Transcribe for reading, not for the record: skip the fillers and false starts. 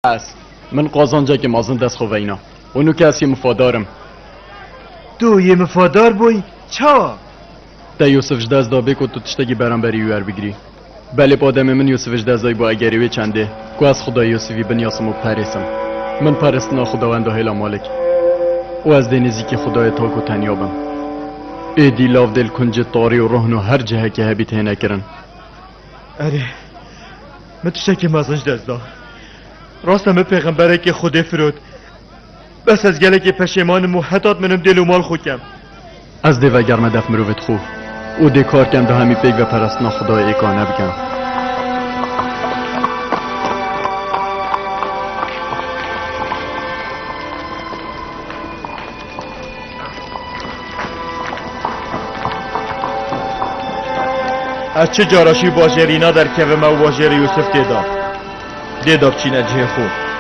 است. من قازانجا که مازن دست خواه اینا اونو که اسی مفادارم. تو یه مفادار بوی؟ چا؟ ده یوسفش دست دابه که تو تشتگی برام بری یویر بگیری. بله پادم من یوسفش دست با اگریوی چنده که از خدا یوسفی بنیاسم و پرسم. من پرستنا خداوند و هیلا مالک و از دنیزی که خدای تاک و تنیابم. ای دیلاو دل کنج طاری و روحنو هر جهه که هبیت هنه کرن. اره من تشتکی مازنش دست دا راست همه پیغمبره که خوده فرود بس از گله که پشیمانم و حتات منم دل و مال خوکم از ده و گرمه دف مروفت خوب او ده کار کم ده همی پیگ و پرستنا خدای ایکانه بکن. از چه جاراشی باجرینا در که ما و باجر یوسف دیداب چینه جه خوب